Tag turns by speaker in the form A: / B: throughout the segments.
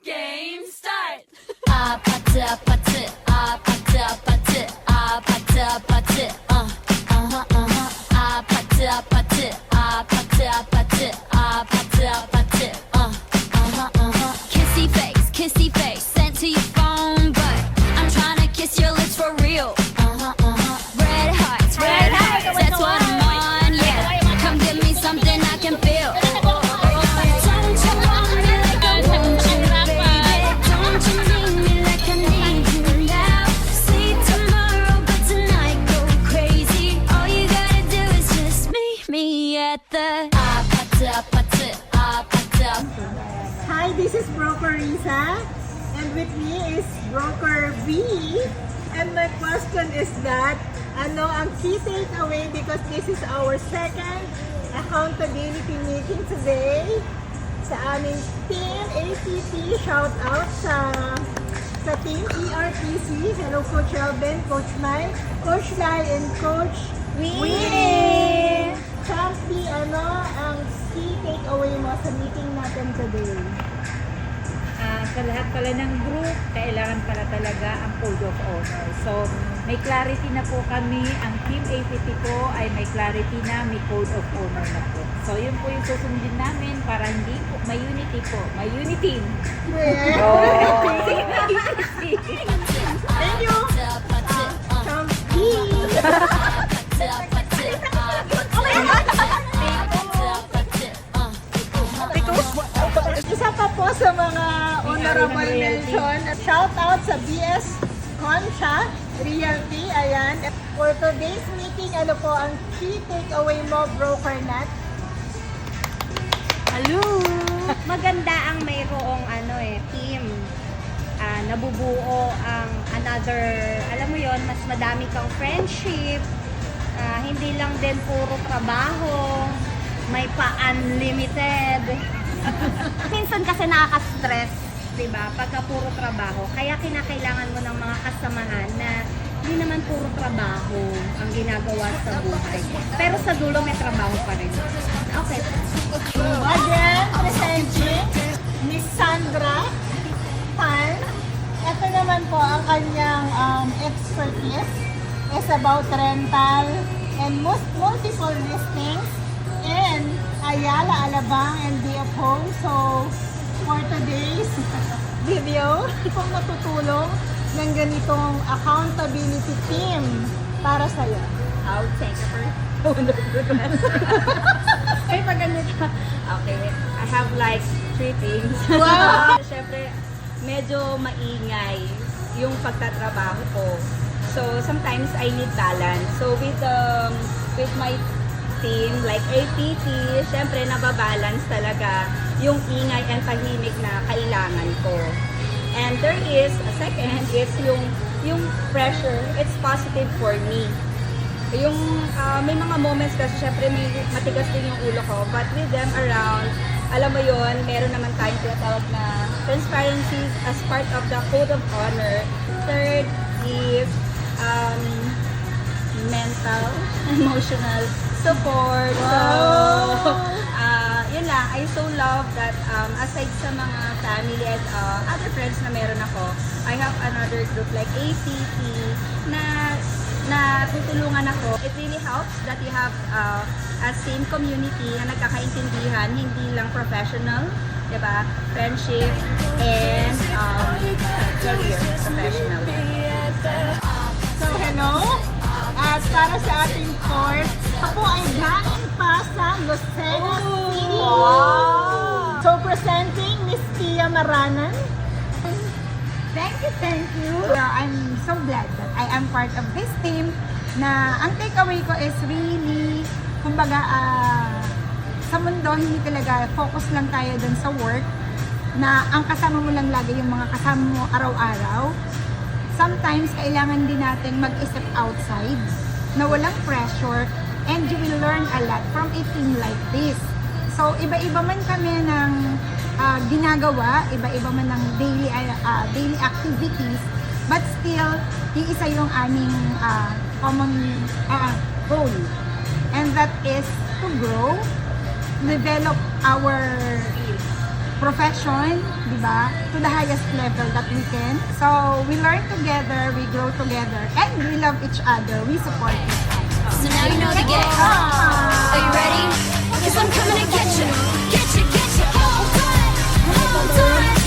A: Game start! 아파트 아파트 아파트 아파트 아파트 아파트 아파트 아파트 아파트 아파트 아파트 아파트 kissy face sent to your phone but I'm trying to kiss your lips for real red hearts that's what I'm on yeah come give me something I can feel don't you want me like I want you baby don't you need me like I need you now see tomorrow but tonight go crazy all you gotta do is just meet me at the 아파트 아파트 아파트
B: Hi, this is Broker Risa, and with me is Broker B. And my question is that, ano ang key takeaway because this is our second accountability meeting today sa aming Team APT. Shout out sa Team ERPC. Hello, Coach Robin, Coach Mike, Coach Lai, and Coach Winnie. Champi, ano ang key takeaway mo sa meeting natin today?
C: Sa lahat pala ng group, kailangan pala talaga ang Code of Honor. So, may clarity na po kami. Ang Team APT po ay may clarity na, may Code of Honor na po. So, yun po yung susundin namin para hindi po, may unity po. May unity.
B: Thank you! Champi! Isa pa po sa mga honorable mention, shout out sa BS Concha Realty, ayan. For today's meeting, ano po ang key takeaway mo, Broker Nat?
D: Hello! Maganda ang mayroong team. Nabubuo ang another, alam mo yon, mas madami kang friendship. Hindi lang din puro trabaho. May pa-unlimited. Minsan kasi nakaka-stress, diba? Pagka puro trabaho. Kaya kinakailangan mo ng mga kasamahan na hindi naman puro trabaho ang ginagawa sa buhay. Pero sa dulo may trabaho pa rin. Okay.
B: Again, presenting Miss Sandra Tan. Ito naman po ang kanyang expertise is about rental and multiple listings in Ayala, Alabang, and Bay of Home. So, for today's video, kung matutulong ng ganitong accountability team para sa'yo.
C: I'll thank you for good one. Ay, pag ganito. Okay, I have like 3 things.
B: Wow!
C: Siyempre, medyo maingay yung pagtatrabaho ko. So, sometimes I need balance. So, with my team, like APT, syempre nababalance talaga yung ingay and tahimik na kailangan ko. And there is, a second, is yung pressure, it's positive for me. Yung, may mga moments kasi syempre may matigas din yung ulo ko, but with them around, alam mo yon, meron naman tayong tinatawag na transparency as part of the Code of Honor. Third is, mental, emotional support.
B: Wow.
C: So, yun lang. I so love that aside sa mga family and other friends na meron ako, I have another group like APT na tutulungan ako. It really helps that you have a same community na nagkakaintindihan, hindi lang professional, diba? Friendship and career professional.
B: So, hello. At para sa ating course, ako ay galing pa sa Lucena City.
D: Wow!
B: So, presenting Miss Tia Maranan.
E: Thank you. I'm so glad that I am part of this team na ang takeaway ko is really, kumbaga, sa mundo, hindi talaga focus lang tayo dun sa work na ang kasama mo lang lagi yung mga kasama mo araw-araw. Sometimes, kailangan din natin mag-isip outside na walang pressure and you will learn a lot from a team like this. So, iba-iba man kami ng ginagawa, iba-iba man ng daily activities, but still, iisa yung aming common goal. And that is to grow, develop our profession, di ba? To the highest level that we can. So, we learn together, we grow together, and we love each other. We support each other.
A: So now you know the game. Are you ready? Cause I'm coming to get you. Get you, get you. Hold tight. Hold tight.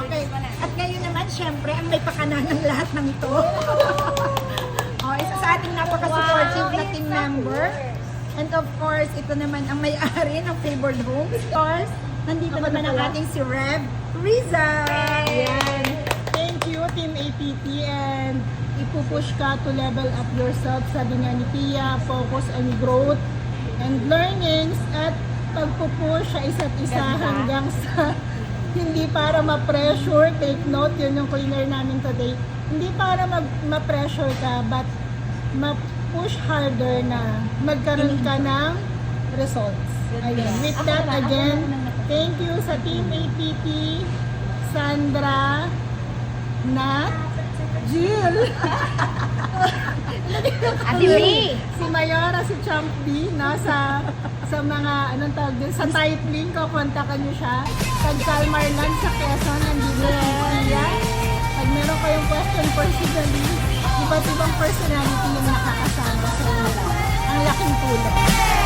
E: Okay. At ngayon naman, syempre, ang may pakana ng lahat ng ito. Isa sa ating napaka-supportive na team member. And of course, ito naman ang may-ari ng Favored Homes. Of course, nandito naman ang ating si Rev Riza.
B: Ayan. Thank you, Team APT, and ipupush ka to level up yourself. Sabi nga ni Pia, focus on growth and learnings at pagpupush sa isa't isa hanggang sa hindi para ma-pressure. Take note, yun yung cleaner namin today. Hindi para ma-pressure ka, but ma-push harder na magkaroon ka ng results. Ayun. With that, again, thank you sa Team APT, Sandra, Nat, Jill,
D: Ate B.
B: si Mayora, si Champ B, nasa sa mga, anong tawag din, sa type link, kontakan nyo siya. Pag Calmarlan sa Quezon, nandito siya. Pag meron kayong question personally, iba't ibang personality yung nakakasama sa inyo. Ang laking tulong.